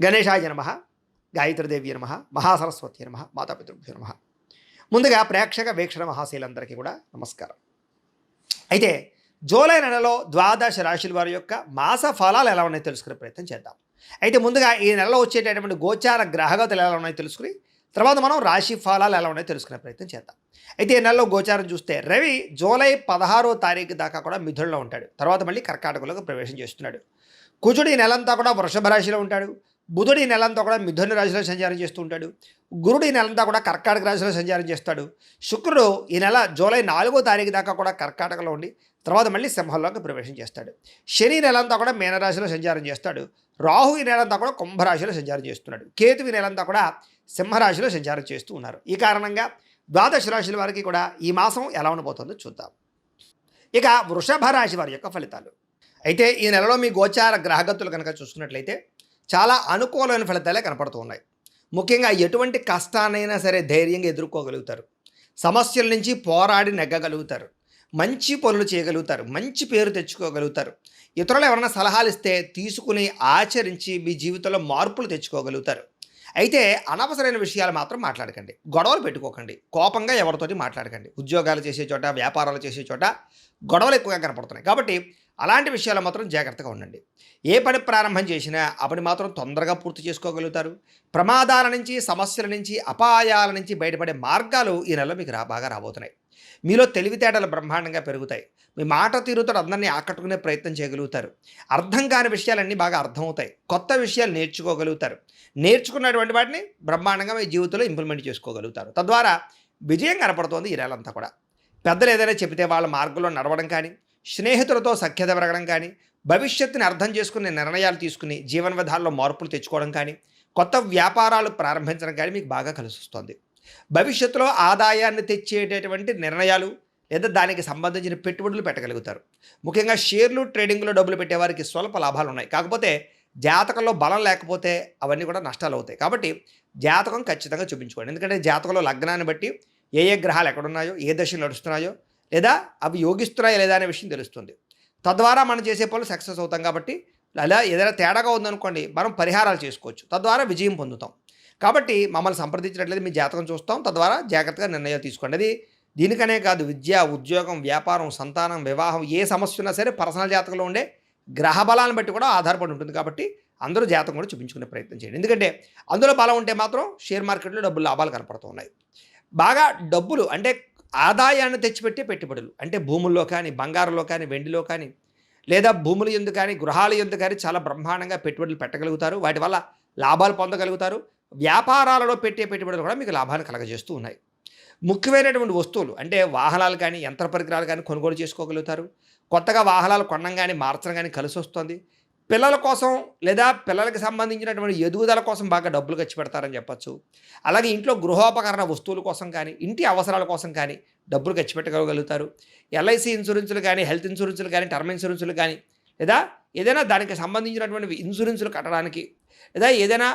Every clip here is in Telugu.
గణేశాయ నమ, గాయత్రీదేవి నమ, మహాసరస్వతి నమ, మాతాపితృభ్యో నమ. ముందుగా ప్రేక్షక వీక్షణ మహాశీలందరికీ కూడా నమస్కారం. అయితే జూలై నెలలో ద్వాదశ రాశుల వారి యొక్క మాస ఫలాలు ఎలా ఉన్నాయో తెలుసుకునే ప్రయత్నం చేద్దాం. అయితే ముందుగా ఈ నెలలో వచ్చేటటువంటి గోచార గ్రహగతులు ఎలా ఉన్నాయో తెలుసుకుని తర్వాత మనం రాశి ఫలాలు ఎలా ఉన్నాయో తెలుసుకునే ప్రయత్నం చేద్దాం. అయితే ఈ నెలలో గోచారం చూస్తే రవి జూలై 16వ తారీఖు దాకా కూడా మిథునంలో ఉంటాడు. తర్వాత మళ్ళీ కర్కాటకంలోకి ప్రవేశం చేస్తున్నాడు. కుజుడు ఈ నెలంతా కూడా వృషభ రాశిలో ఉంటాడు. బుధుడు ఈ నెలంతా కూడా మిథున రాశిలో సంచారం చేస్తూ ఉంటాడు. గురుడు ఈ నెలంతా కూడా కర్కాటక రాశిలో సంచారం చేస్తాడు. శుక్రుడు ఈ నెల జూలై 4వ తారీఖు దాకా కూడా కర్కాటకలో ఉండి తర్వాత మళ్ళీ సింహంలోకి ప్రవేశం చేస్తాడు. శని నెలంతా కూడా మీనరాశిలో సంచారం చేస్తాడు. రాహు ఈ నెలంతా కూడా కుంభరాశిలో సంచారం చేస్తున్నాడు. కేతు ఈ నెలంతా కూడా సింహరాశిలో సంచారం చేస్తూ ఉన్నారు. ఈ కారణంగా ద్వాదశ రాశుల వారికి కూడా ఈ మాసం ఎలా ఉండబోతుందో చూద్దాం. ఇక వృషభ రాశి వారి యొక్క ఫలితాలు. అయితే ఈ నెలలో మీ గోచార గ్రహగతులు కనుక చూసుకున్నట్లయితే చాలా అనుకూలమైన ఫలితాలే కనపడుతూ ఉన్నాయి. ముఖ్యంగా ఎటువంటి కష్టాన్నైనా సరే ధైర్యంగా ఎదుర్కోగలుగుతారు. సమస్యల నుంచి పోరాడి నెగ్గగలుగుతారు. మంచి పనులు చేయగలుగుతారు. మంచి పేరు తెచ్చుకోగలుగుతారు. ఇతరులు ఎవరైనా సలహాలు ఇస్తే తీసుకుని ఆచరించి మీ జీవితంలో మార్పులు తెచ్చుకోగలుగుతారు. అయితే అనవసరమైన విషయాలు మాత్రం మాట్లాడకండి. గొడవలు పెట్టుకోకండి. కోపంగా ఎవరితోటి మాట్లాడకండి. ఉద్యోగాలు చేసే చోట, వ్యాపారాలు చేసే చోట గొడవలు ఎక్కువగా కనపడుతున్నాయి. కాబట్టి అలాంటి విషయాలు మాత్రం జాగ్రత్తగా ఉండండి. ఏ పని ప్రారంభం చేసినా ఆ పని మాత్రం తొందరగా పూర్తి చేసుకోగలుగుతారు. ప్రమాదాల నుంచి, సమస్యల నుంచి, అపాయాల నుంచి బయటపడే మార్గాలు ఈ నెలలో మీకు బాగా రాబోతున్నాయి. మీలో తెలివితేటలు బ్రహ్మాండంగా పెరుగుతాయి. మీ మాట తీరుతో అందరినీ ఆకట్టుకునే ప్రయత్నం చేయగలుగుతారు. అర్థం కాని విషయాలన్నీ బాగా అర్థమవుతాయి. కొత్త విషయాలు నేర్చుకోగలుగుతారు. నేర్చుకున్నటువంటి వాటిని బ్రహ్మాండంగా మీ జీవితంలో ఇంప్లిమెంట్ చేసుకోగలుగుతారు. తద్వారా విజయం కనపడుతోంది ఈ నెలంతా కూడా. పెద్దలు ఏదైనా చెబితే వాళ్ళ మార్గంలో నడవడం కానీ, స్నేహితులతో సఖ్యత పెరగడం కానీ, భవిష్యత్తుని అర్థం చేసుకునే నిర్ణయాలు తీసుకుని జీవన విధాల్లో మార్పులు తెచ్చుకోవడం కానీ, కొత్త వ్యాపారాలు ప్రారంభించడం కానీ మీకు బాగా కలిసి వస్తుంది. భవిష్యత్తులో ఆదాయాన్ని తెచ్చేటటువంటి నిర్ణయాలు లేదా దానికి సంబంధించిన పెట్టుబడులు పెట్టగలుగుతారు. ముఖ్యంగా షేర్లు, ట్రేడింగ్లో డబ్బులు పెట్టేవారికి స్వల్ప లాభాలు ఉన్నాయి. కాకపోతే జాతకంలో బలం లేకపోతే అవన్నీ కూడా నష్టాలు అవుతాయి. కాబట్టి జాతకం ఖచ్చితంగా చూపించుకోండి. ఎందుకంటే జాతకంలో లగ్నాన్ని బట్టి ఏ ఏ గ్రహాలు ఎక్కడున్నాయో, ఏ దశలు నడుస్తున్నాయో, లేదా అవి యోగిస్తున్నాయో లేదా అనే విషయం తెలుస్తుంది. తద్వారా మనం చేసే పనులు సక్సెస్ అవుతాం. కాబట్టి అలా ఏదైనా తేడాగా ఉందనుకోండి, మనం పరిహారాలు చేసుకోవచ్చు. తద్వారా విజయం పొందుతాం. కాబట్టి మమ్మల్ని సంప్రదించినట్లయితే మీ జాతకం చూస్తాం. తద్వారా జాగ్రత్తగా నిర్ణయాలు తీసుకోండి. అది దీనికనే కాదు, విద్య, ఉద్యోగం, వ్యాపారం, సంతానం, వివాహం, ఏ సమస్య ఉన్నా సరే పర్సనల్ జాతకంలో ఉండే గ్రహ బలాన్ని బట్టి కూడా ఆధారపడి ఉంటుంది. కాబట్టి అందరూ జాతకం కూడా చూపించుకునే ప్రయత్నం చేయండి. ఎందుకంటే అందులో బలం ఉంటే మాత్రం షేర్ మార్కెట్లో డబ్బులు లాభాలు కనపడుతూ ఉన్నాయి. బాగా డబ్బులు అంటే ఆదాయాన్ని తెచ్చిపెట్టే పెట్టుబడులు అంటే భూముల్లో కానీ, బంగారంలో కానీ, వెండిలో కానీ, లేదా భూముల యందు కానీ, గృహాల యందు కానీ చాలా బ్రహ్మాండంగా పెట్టుబడులు పెట్టగలుగుతారు. వాటి వల్ల లాభాలు పొందగలుగుతారు. వ్యాపారాలలో పెట్టే పెట్టుబడులు కూడా మీకు లాభాన్ని కలగజేస్తూ ఉన్నాయి. ముఖ్యమైనటువంటి వస్తువులు అంటే వాహనాలు కానీ, యంత్ర పరికరాలు కానీ కొనుగోలు చేసుకోగలుగుతారు. కొత్తగా వాహనాలు కొనడం కానీ, మార్చడం కానీ కలిసి వస్తుంది. పిల్లల కోసం లేదా పిల్లలకి సంబంధించినటువంటి ఎదుగుదల కోసం బాగా డబ్బులు ఖర్చు పెడతారని చెప్పచ్చు. అలాగే ఇంట్లో గృహోపకరణ వస్తువుల కోసం కానీ, ఇంటి అవసరాల కోసం కానీ డబ్బులు ఖర్చు పెట్టగలుగుతారు. ఎల్ఐసి ఇన్సూరెన్సులు కానీ, హెల్త్ ఇన్సూరెన్సులు కానీ, టర్మ్ ఇన్సూరెన్సులు కానీ, లేదా ఏదైనా దానికి సంబంధించినటువంటి ఇన్సూరెన్సులు కట్టడానికి, లేదా ఏదైనా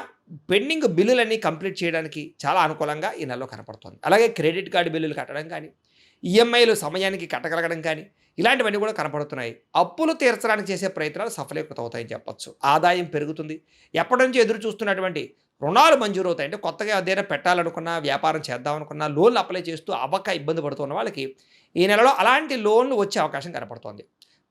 పెండింగ్ బిల్లులన్నీ కంప్లీట్ చేయడానికి చాలా అనుకూలంగా ఈ నెలలో కనపడుతుంది. అలాగే క్రెడిట్ కార్డు బిల్లులు కట్టడం కానీ, ఈఎంఐలు సమయానికి కట్టగలగడం కానీ ఇలాంటివన్నీ కూడా కనపడుతున్నాయి. అప్పులు తీర్చడానికి చేసే ప్రయత్నాలు సఫలీకృతం అవుతాయని చెప్పచ్చు. ఆదాయం పెరుగుతుంది. ఎప్పటి నుంచి ఎదురు చూస్తున్నటువంటి రుణాలు మంజూరు అవుతాయి. అంటే కొత్తగా ఏదైనా పెట్టాలనుకున్నా, వ్యాపారం చేద్దామనుకున్నా, లోన్లు అప్లై చేస్తూ అవ్వక ఇబ్బంది పడుతున్న వాళ్ళకి ఈ నెలలో అలాంటి లోన్లు వచ్చే అవకాశం కనపడుతోంది.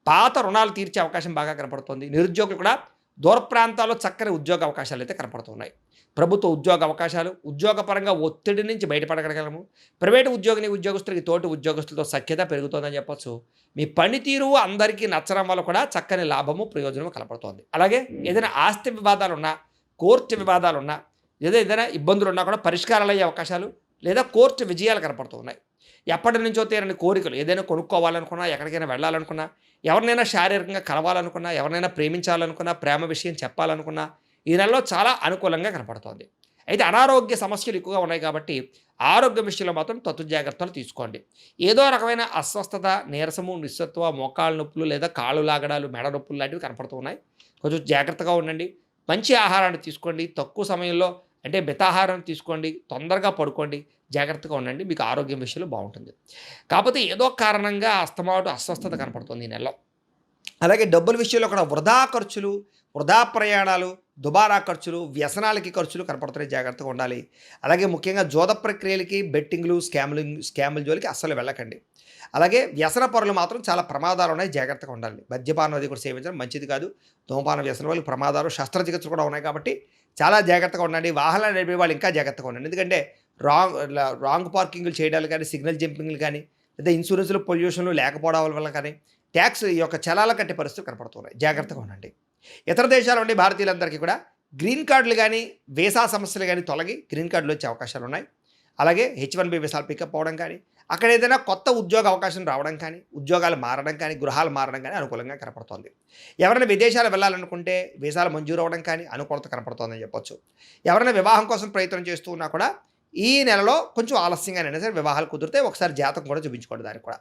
పాత రుణాలు తీర్చే అవకాశం బాగా కనపడుతుంది. నిరుద్యోగులు కూడా దూర ప్రాంతాల్లో చక్కని ఉద్యోగ అవకాశాలు అయితే కనపడుతున్నాయి. ప్రభుత్వ ఉద్యోగ అవకాశాలు, ఉద్యోగపరంగా ఒత్తిడి నుంచి బయటపడగలగలము. ప్రైవేటు ఉద్యోగస్తులకి తోటి ఉద్యోగస్తులతో సఖ్యత పెరుగుతుందని చెప్పచ్చు. మీ పనితీరు అందరికీ నచ్చడం వల్ల కూడా చక్కని లాభము, ప్రయోజనము కనపడుతోంది. అలాగే ఏదైనా ఆస్తి వివాదాలున్నా, కోర్టు వివాదాలున్నా, లేదా ఏదైనా ఇబ్బందులున్నా కూడా పరిష్కారాలు అయ్యే అవకాశాలు లేదా కోర్టు విజయాలు కనపడుతున్నాయి. ఎప్పటి నుంచో తీరని కోరికలు ఏదైనా కొనుక్కోవాలనుకున్నా, ఎక్కడికైనా వెళ్ళాలనుకున్నా, ఎవరినైనా శారీరకంగా కలవాలనుకున్నా, ఎవరినైనా ప్రేమించాలనుకున్నా, ప్రేమ విషయం చెప్పాలనుకున్నా ఈ నెలలో చాలా అనుకూలంగా కనపడుతోంది. అయితే అనారోగ్య సమస్యలు ఎక్కువగా ఉన్నాయి. కాబట్టి ఆరోగ్య విషయంలో మాత్రం తత్తు జాగ్రత్తలు తీసుకోండి. ఏదో రకమైన అస్వస్థత, నీరసము, నిస్సత్వ, మోకాళ్ళ నొప్పులు లేదా కాళ్ళు లాగడాలు, మెడ నొప్పులు లాంటివి కనపడుతూ ఉన్నాయి. కొంచెం జాగ్రత్తగా ఉండండి. మంచి ఆహారాన్ని తీసుకోండి. తక్కువ సమయంలో అంటే మితాహారం తీసుకోండి. తొందరగా పడుకోండి. జాగ్రత్తగా ఉండండి. మీకు ఆరోగ్యం విషయంలో బాగుంటుంది. కాకపోతే ఏదో కారణంగా అస్తమాటు అస్వస్థత కనపడుతుంది ఈ నెలలో. అలాగే డబ్బుల విషయంలో కూడా వృధా ఖర్చులు, వృధా ప్రయాణాలు, దుబారా ఖర్చులు, వ్యసనాలకి ఖర్చులు కనపడుతున్నాయి. జాగ్రత్తగా ఉండాలి. అలాగే ముఖ్యంగా జోద ప్రక్రియలకి, బెట్టింగ్లు, స్కాముల జోలికి అస్సలు వెళ్ళకండి. అలాగే వ్యసన పరులు మాత్రం చాలా ప్రమాదాలు ఉన్నాయి. జాగ్రత్తగా ఉండాలి. మద్యపానం అది కూడా సేవించడం మంచిది కాదు. ధూమపాన వ్యసనం వల్ల ప్రమాదాలు, శస్త్రచికిత్సలు కూడా ఉన్నాయి కాబట్టి చాలా జాగ్రత్తగా ఉండండి. వాహనాలు నడిపే వాళ్ళు ఇంకా జాగ్రత్తగా ఉండండి. ఎందుకంటే రాంగ్ పార్కింగ్లు చేయడాలు కానీ, సిగ్నల్ జంపింగ్లు కానీ, లేదా ఇన్సూరెన్స్లు, పొల్యూషన్లు లేకపోవడం వల్ల కానీ ట్యాక్స్ ఈ యొక్క చలాల కట్టే పరిస్థితులు కనపడుతున్నాయి. జాగ్రత్తగా ఉండండి. ఇతర దేశాల నుండి భారతీయులందరికీ కూడా గ్రీన్ కార్డులు కానీ, వీసా సమస్యలు కానీ తొలగి గ్రీన్ కార్డులు వచ్చే అవకాశాలు ఉన్నాయి. అలాగే H1B వీసాలు పికప్ అవ్వడం కానీ, అక్కడ ఏదైనా కొత్త ఉద్యోగ అవకాశం రావడం కానీ, ఉద్యోగాలు మారడం కానీ, గృహాలు మారడం కానీ అనుకూలంగా కనపడుతోంది. ఎవరైనా విదేశాలు వెళ్ళాలనుకుంటే వీసాలు మంజూరు అవ్వడం కానీ అనుకూలత కనపడుతోందని చెప్పొచ్చు. ఎవరైనా వివాహం కోసం ప్రయత్నం చేస్తూ ఉన్నా కూడా ఈ నెలలో కొంచెం ఆలస్యంగానైనా సరే వివాహాలు కుదిరితే ఒకసారి జాతకం కూడా చూపించుకోండి దానికి కూడా.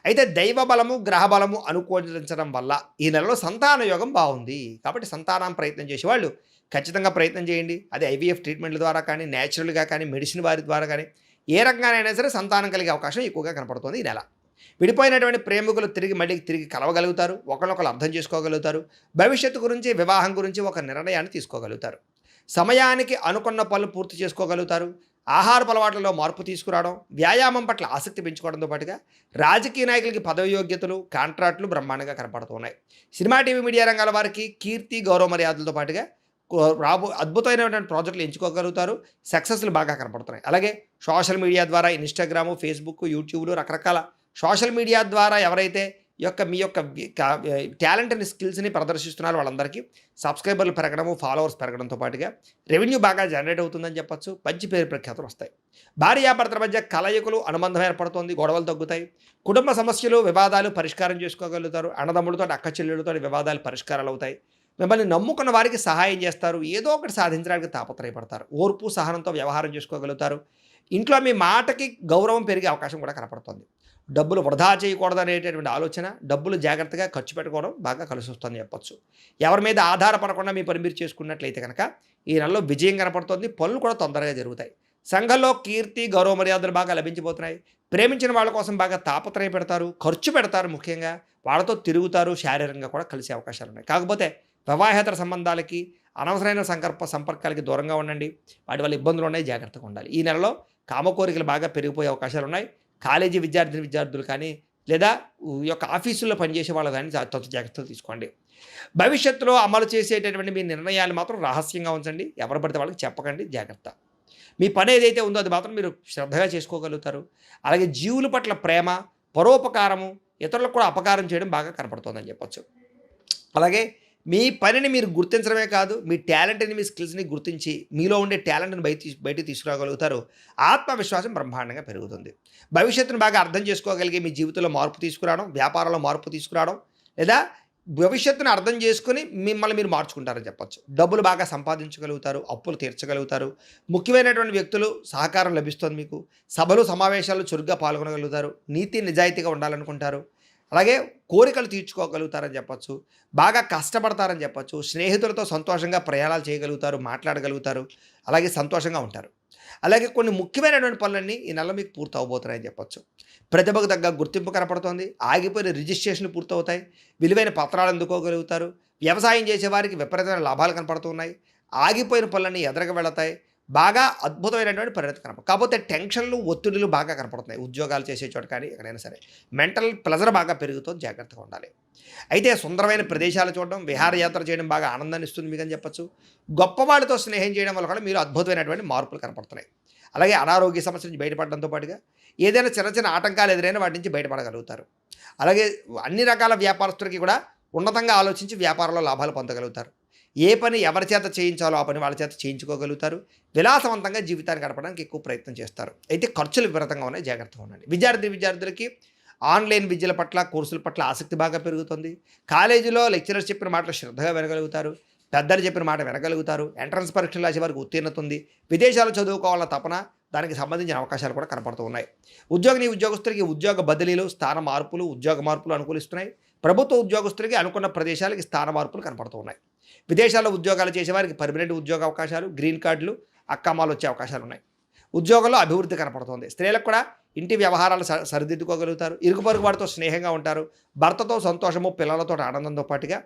అయితే దైవ బలము, గ్రహ బలము అనుకూలించడం వల్ల ఈ నెలలో సంతాన యోగం బాగుంది. కాబట్టి సంతానం ప్రయత్నం చేసేవాళ్ళు ఖచ్చితంగా ప్రయత్నం చేయండి. అది IVF ట్రీట్మెంట్ల ద్వారా కానీ, న్యాచురల్గా కానీ, మెడిసిన్ వారి ద్వారా కానీ ఏ రకంగానైనా సరే సంతానం కలిగే అవకాశం ఎక్కువగా కనపడుతుంది ఈ నెల. విడిపోయినటువంటి ప్రేమికులు తిరిగి కలవగలుగుతారు. ఒకరినొకరు అర్థం చేసుకోగలుగుతారు. భవిష్యత్తు గురించి, వివాహం గురించి ఒక నిర్ణయాన్ని తీసుకోగలుగుతారు. సమయానికి అనుకున్న పనులు పూర్తి చేసుకోగలుగుతారు. ఆహారపు అలవాట్లలో మార్పు తీసుకురావడం, వ్యాయామం పట్ల ఆసక్తి పెంచుకోవడంతో పాటుగా రాజకీయ నాయకులకి పదవి యోగ్యతలు, కాంట్రాక్టులు బ్రహ్మాండంగా కనపడుతున్నాయి. సినిమా, టీవీ, మీడియా రంగాల వారికి కీర్తి, గౌరవ మర్యాదలతో పాటుగా అద్భుతమైనటువంటి ప్రాజెక్టులు ఎంచుకోగలుగుతారు. సక్సెస్లు బాగా కనపడుతున్నాయి. అలాగే సోషల్ మీడియా ద్వారా ఇన్స్టాగ్రాము, ఫేస్బుక్, యూట్యూబ్లు రకరకాల సోషల్ మీడియా ద్వారా ఎవరైతే మీ యొక్క టాలెంట్ని, స్కిల్స్ని ప్రదర్శిస్తున్నారో వాళ్ళందరికీ సబ్స్క్రైబర్లు పెరగడము, ఫాలోవర్స్ పెరగడంతో పాటుగా రెవెన్యూ బాగా జనరేట్ అవుతుందని చెప్పొచ్చు. మంచి పేరు ప్రఖ్యాతులు వస్తాయి. భార్యాభర్తల మధ్య కలయికలు, అనుబంధం ఏర్పడుతుంది. గొడవలు తగ్గుతాయి. కుటుంబ సమస్యలు, వివాదాలు పరిష్కారం చేసుకోగలుగుతారు. అన్నదమ్ములతో, అక్క చెల్లెళ్ళతో వివాదాలు పరిష్కారాలు అవుతాయి. మిమ్మల్ని నమ్ముకున్న వారికి సహాయం చేస్తారు. ఏదో ఒకటి సాధించడానికి తాపత్రయపడతారు. ఓర్పు, సహనంతో వ్యవహారం చేసుకోగలుగుతారు. ఇంట్లో మీ మాటకి గౌరవం పెరిగే అవకాశం కూడా కనపడుతుంది. డబ్బులు వృధా చేయకూడదు అనేటటువంటి ఆలోచన, డబ్బులు జాగ్రత్తగా ఖర్చు పెట్టుకోవడం బాగా కలిసి వస్తుందని చెప్పొచ్చు. ఎవరి మీద ఆధారపడకుండా మీ పని మీరు చేసుకున్నట్లయితే కనుక ఈ నెలలో విజయం కనపడుతుంది. పనులు కూడా తొందరగా జరుగుతాయి. సంఘంలో కీర్తి, గౌరవ మర్యాదలు బాగా లభించబోతున్నాయి. ప్రేమించిన వాళ్ళ కోసం బాగా తాపత్రయ పెడతారు, ఖర్చు పెడతారు. ముఖ్యంగా వాళ్ళతో తిరుగుతారు. శారీరకంగా కూడా కలిసే అవకాశాలు ఉన్నాయి. కాకపోతే వివాహేతర సంబంధాలకి, అనవసరమైన సంపర్కాలకి దూరంగా ఉండండి. వాటి వల్ల ఇబ్బందులు ఉన్నాయి. జాగ్రత్తగా ఉండాలి. ఈ నెలలో కామకోరికలు బాగా పెరిగిపోయే అవకాశాలు ఉన్నాయి. కాలేజీ విద్యార్థులు కానీ, లేదా ఈ యొక్క ఆఫీసుల్లో పనిచేసే వాళ్ళు కానీ జాగ్రత్తలు తీసుకోండి. భవిష్యత్తులో అమలు చేసేటటువంటి మీ నిర్ణయాలు మాత్రం రహస్యంగా ఉంచండి. ఎవరు పడితే వాళ్ళకి చెప్పకండి. జాగ్రత్త. మీ పని ఏదైతే ఉందో అది మాత్రం మీరు శ్రద్ధగా చేసుకోగలుగుతారు. అలాగే జీవుల పట్ల ప్రేమ, పరోపకారము, ఇతరులకు కూడా అపకారం చేయడం బాగా కనపడుతుందని చెప్పొచ్చు. అలాగే మీ పనిని మీరు గుర్తించడమే కాదు, మీ టాలెంట్ని, మీ స్కిల్స్ని గుర్తించి మీలో ఉండే టాలెంట్ని బయటికి తీసుకురాగలుగుతారు. ఆత్మవిశ్వాసం బ్రహ్మాండంగా పెరుగుతుంది. భవిష్యత్తును బాగా అర్థం చేసుకోగలిగే మీ జీవితంలో మార్పు తీసుకురావడం, వ్యాపారంలో మార్పు తీసుకురావడం, లేదా భవిష్యత్తును అర్థం చేసుకుని మిమ్మల్ని మీరు మార్చుకుంటారని చెప్పొచ్చు. డబ్బులు బాగా సంపాదించగలుగుతారు. అప్పులు తీర్చగలుగుతారు. ముఖ్యమైనటువంటి వ్యక్తులు సహకారం లభిస్తుంది మీకు. సభలు, సమావేశాలు చురుగ్గా పాల్గొనగలుగుతారు. నీతి నిజాయితీగా ఉండాలనుకుంటారు. అలాగే కోరికలు తీర్చుకోగలుగుతారని చెప్పొచ్చు. బాగా కష్టపడతారని చెప్పొచ్చు. స్నేహితులతో సంతోషంగా ప్రయాణాలు చేయగలుగుతారు, మాట్లాడగలుగుతారు. అలాగే సంతోషంగా ఉంటారు. అలాగే కొన్ని ముఖ్యమైనటువంటి పనులన్నీ ఈ నెల మీకు పూర్తి అవబోతున్నాయని చెప్పొచ్చు. ప్రతిభకు తగ్గ గుర్తింపు కనపడుతోంది. ఆగిపోయిన రిజిస్ట్రేషన్లు పూర్తవుతాయి. విలువైన పత్రాలు అందుకోగలుగుతారు. వ్యవసాయం చేసేవారికి విపరీతమైన లాభాలు కనపడుతున్నాయి. ఆగిపోయిన పనులన్నీ ఎదరగా వెళతాయి. బాగా అద్భుతమైనటువంటి పరిణతి కనపడుతుంది. కాకపోతే టెన్షన్లు, ఒత్తిడులు బాగా కనపడుతున్నాయి. ఉద్యోగాలు చేసే చోట కానీ ఎక్కడైనా సరే మెంటల్ ప్రెజర్ బాగా పెరుగుతుంది. జాగ్రత్తగా ఉండాలి. అయితే సుందరమైన ప్రదేశాలు చూడడం, విహారయాత్ర చేయడం బాగా ఆనందాన్ని ఇస్తుంది మీకు అని చెప్పొచ్చు. గొప్పవాడితో స్నేహం చేయడం వల్ల కూడా మీరు అద్భుతమైనటువంటి మార్పులు కనపడుతున్నాయి. అలాగే అనారోగ్య సమస్య నుంచి బయటపడడంతో పాటుగా ఏదైనా చిన్న చిన్న ఆటంకాలు ఎదురైనా వాటి నుంచి బయటపడగలుగుతారు. అలాగే అన్ని రకాల వ్యాపారస్తులకి కూడా ఉన్నతంగా ఆలోచించి వ్యాపారంలో లాభాలు పొందగలుగుతారు. ఏ పని ఎవరి చేత చేయించాలో ఆ పని వాళ్ళ చేత చేయించుకోగలుగుతారు. విలాసవంతంగా జీవితాన్ని గడపడానికి ఎక్కువ ప్రయత్నం చేస్తారు. అయితే ఖర్చులు విపరీతంగా ఉన్నాయి. జాగ్రత్తగా ఉండండి. విద్యార్థులకి ఆన్లైన్ విద్యల పట్ల, కోర్సుల పట్ల ఆసక్తి బాగా పెరుగుతుంది. కాలేజీలో లెక్చరర్స్ చెప్పిన మాటలు శ్రద్ధగా వినగలుగుతారు. పెద్దలు చెప్పిన మాట వినగలుగుతారు. ఎంట్రన్స్ పరీక్షలు రాసే వారికి ఉత్తీర్ణత ఉంది. విదేశాలు చదువుకోవాలన్న తపన, దానికి సంబంధించిన అవకాశాలు కూడా కనపడుతూ ఉన్నాయి. ఉద్యోగస్తులకి ఉద్యోగ బదిలీలు, స్థాన మార్పులు, ఉద్యోగ మార్పులు అనుకూలిస్తున్నాయి. ప్రభుత్వ ఉద్యోగస్తులకి అనుకున్న ప్రదేశాలకి స్థాన మార్పులు కనపడుతూ ఉన్నాయి. విదేశాల్లో ఉద్యోగాలు చేసేవారికి పర్మనెంట్ ఉద్యోగ అవకాశాలు, గ్రీన్ కార్డులు, అక్కమాలు వచ్చే అవకాశాలు ఉన్నాయి. ఉద్యోగంలో అభివృద్ధి కనపడుతుంది. స్త్రీలకు కూడా ఇంటి వ్యవహారాలు సరిదిద్దుకోగలుగుతారు. ఇరుగు పొరుగు వారితో స్నేహంగా ఉంటారు. భర్తతో సంతోషము, పిల్లలతో ఆనందంతో పాటుగా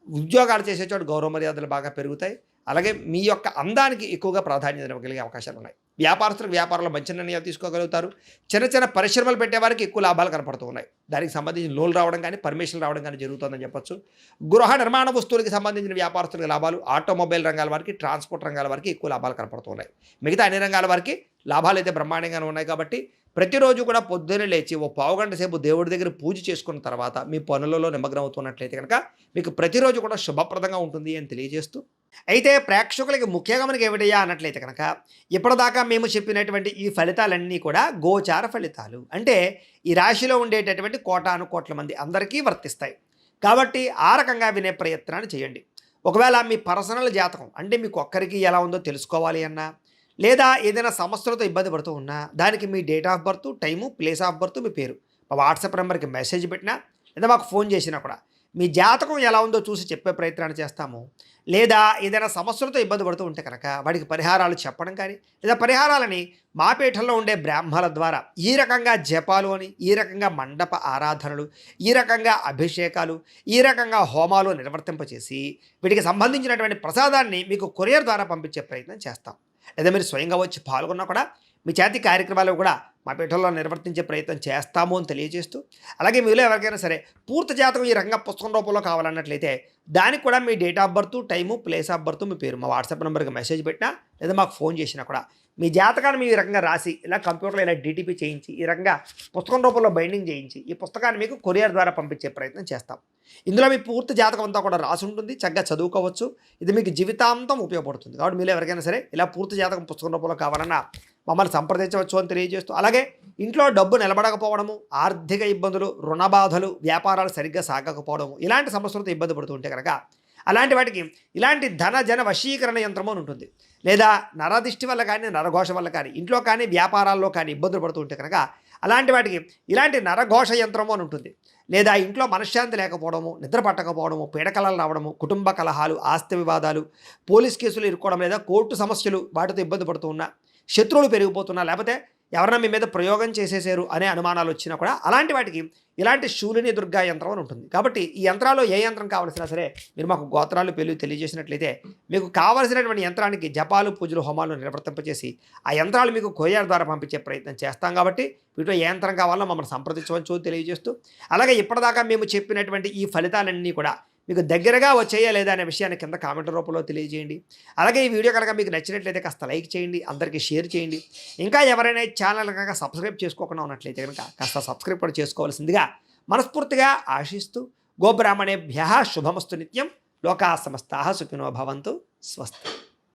ఉద్యోగాలు చేసే చోట గౌరవ మర్యాదలు బాగా పెరుగుతాయి. అలాగే మీ యొక్క అందానికి ఎక్కువగా ప్రాధాన్యత ఇవ్వగలిగే అవకాశాలు ఉన్నాయి. వ్యాపారస్తులకు వ్యాపారంలో మంచి నిర్ణయాలు తీసుకోగలుగుతారు. చిన్న చిన్న పరిశ్రమలు పెట్టేవారికి ఎక్కువ లాభాలు కనపడుతూ ఉన్నాయి. దానికి సంబంధించిన లోన్లు రావడం కానీ, పర్మిషన్లు రావడం కానీ జరుగుతుందని చెప్పొచ్చు. గృహ నిర్మాణ వస్తువులకి సంబంధించిన వ్యాపారస్తులకు లాభాలు, ఆటోమొబైల్ రంగాల వారికి, ట్రాన్స్పోర్ట్ రంగాల వారికి ఎక్కువ లాభాలు కనపడుతూ ఉన్నాయి. మిగతా అన్ని రంగాల వారికి లాభాలు అయితే బ్రహ్మాండంగానే ఉన్నాయి. కాబట్టి ప్రతిరోజు కూడా పొద్దున్నే లేచి ఓ పావుగంట సేపు దేవుడి దగ్గర పూజ చేసుకున్న తర్వాత మీ పనులలో నిమగ్నం అవుతున్నట్లయితే కనుక మీకు ప్రతిరోజు కూడా శుభప్రదంగా ఉంటుంది అని తెలియజేస్తూ, అయితే ప్రేక్షకులకి ముఖ్యంగా మనకి ఏమిటయ్యా అన్నట్లయితే కనుక ఇప్పటిదాకా మేము చెప్పినటువంటి ఈ ఫలితాలన్నీ కూడా గోచార ఫలితాలు. అంటే ఈ రాశిలో ఉండేటటువంటి కోటాను కోట్ల మంది అందరికీ వర్తిస్తాయి. కాబట్టి ఆ రకంగా వినే ప్రయత్నాన్ని చేయండి. ఒకవేళ మీ పర్సనల్ జాతకం అంటే మీకు ఒక్కరికి ఎలా ఉందో తెలుసుకోవాలి అన్నా, లేదా ఏదైనా సమస్యలతో ఇబ్బంది పడుతూ ఉన్నా దానికి మీ date of birth, time, place of birth, మీ పేరు మా వాట్సాప్ నెంబర్కి మెసేజ్ పెట్టినా లేదా మాకు ఫోన్ చేసినా కూడా మీ జాతకం ఎలా ఉందో చూసి చెప్పే ప్రయత్నాన్ని చేస్తాము. లేదా ఏదైనా సమస్యలతో ఇబ్బంది పడుతూ ఉంటే కనుక వాడికి పరిహారాలు చెప్పడం కానీ, లేదా పరిహారాలని మా పీఠంలో ఉండే బ్రాహ్మణుల ద్వారా ఈ రకంగా జపాలు అని, ఈ రకంగా మండప ఆరాధనలు, ఈ రకంగా అభిషేకాలు, ఈ రకంగా హోమాలు నిర్వర్తింపచేసి వీటికి సంబంధించినటువంటి ప్రసాదాన్ని మీకు కొరియర్ ద్వారా పంపించే ప్రయత్నం చేస్తాం. లేదా మీరు స్వయంగా వచ్చి పాల్గొన్నా కూడా మీ చేతి కార్యక్రమాలు కూడా మా పీఠంలో నిర్వర్తించే ప్రయత్నం చేస్తాము అని తెలియజేస్తూ, అలాగే మీలో ఎవరికైనా సరే పూర్తి జాతకం ఈ రకంగా పుస్తకం రూపంలో కావాలన్నట్లయితే దానికి కూడా మీ date of birth, time, place of birth, మీ పేరు మా వాట్సాప్ నెంబర్కి మెసేజ్ పెట్టినా లేదా మాకు ఫోన్ చేసినా కూడా మీ జాతకాన్ని మీ ఈ రకంగా రాసి ఇలా కంప్యూటర్లో ఇలా డీటీపీ చేయించి ఈ రకంగా పుస్తకం రూపంలో బైండింగ్ చేయించి ఈ పుస్తకాన్ని మీకు కొరియర్ ద్వారా పంపించే ప్రయత్నం చేస్తాం. ఇందులో మీ పూర్తి జాతకం అంతా కూడా రాసి ఉంటుంది, చక్కగా చదువుకోవచ్చు. ఇది మీకు జీవితాంతం ఉపయోగపడుతుంది. కాబట్టి మీరు ఎవరికైనా సరే ఇలా పూర్తి జాతకం పుస్తకం రూపంలో కావాలన్నా మమ్మల్ని సంప్రదించవచ్చు అని తెలియజేస్తూ, అలాగే ఇంట్లో డబ్బు నిలబడకపోవడము, ఆర్థిక ఇబ్బందులు, రుణ బాధలు, వ్యాపారాలు సరిగ్గా సాగకపోవడము, ఇలాంటి సమస్యలతో ఇబ్బంది పడుతూ ఉంటే కనుక అలాంటి వాటికి ఇలాంటి ధన జన వశీకరణ యంత్రము అని ఉంటుంది. లేదా నరదిష్టి వల్ల కానీ, నరఘోష వల్ల కానీ, ఇంట్లో కానీ వ్యాపారాల్లో కానీ ఇబ్బందులు పడుతూ ఉంటే కనుక అలాంటి వాటికి ఇలాంటి నరఘోష యంత్రము అని ఉంటుంది. లేదా ఇంట్లో మనశ్శాంతి లేకపోవడము, నిద్ర పట్టకపోవడము, పీడకలలు రావడము, కుటుంబ కలహాలు, ఆస్తి వివాదాలు, పోలీస్ కేసులు ఇరుక్కోవడం, లేదా కోర్టు సమస్యలు వాటితో ఇబ్బంది పడుతూ ఉన్నా, శత్రువులు పెరిగిపోతున్నా, లేకపోతే ఎవరైనా మీ మీద ప్రయోగం చేసేసారు అనే అనుమానాలు వచ్చినా కూడా అలాంటి వాటికి ఇలాంటి శూలిని దుర్గా యంత్రం అని ఉంటుంది. కాబట్టి ఈ యంత్రాల్లో ఏ యంత్రం కావాల్సినా సరే మీరు మాకు గోత్రాలు పేర్లు తెలియజేసినట్లయితే మీకు కావాల్సినటువంటి యంత్రానికి జపాలు, పూజలు, హోమాలు నిర్వర్తింపచేసి ఆ యంత్రాలు మీకు కొరియర్ ద్వారా పంపించే ప్రయత్నం చేస్తాం. కాబట్టి వీటిలో ఏ యంత్రం కావాలో మమ్మల్ని సంప్రదించవచ్చు తెలియజేస్తూ, అలాగే ఇప్పటిదాకా మేము చెప్పినటువంటి ఈ ఫలితాలన్నీ కూడా మీకు దగ్గరగా వచ్చేయా లేదా అనే విషయాన్ని కింద కామెంట్ రూపంలో తెలియజేయండి. అలాగే ఈ వీడియో కనుక మీకు నచ్చినట్లయితే కాస్త లైక్ చేయండి, అందరికీ షేర్ చేయండి. ఇంకా ఎవరైనా ఈ ఛానల్ కనుక సబ్స్క్రైబ్ చేసుకోకుండా ఉన్నట్లయితే కనుక కాస్త సబ్స్క్రైబ్ కూడా చేసుకోవాల్సిందిగా మనస్ఫూర్తిగా ఆశిస్తూ, గోబ్రాహ్మణేభ్యః శుభమస్తు నిత్యం, లోకా సమస్తాః సుఖినో భవంతు, స్వస్తి.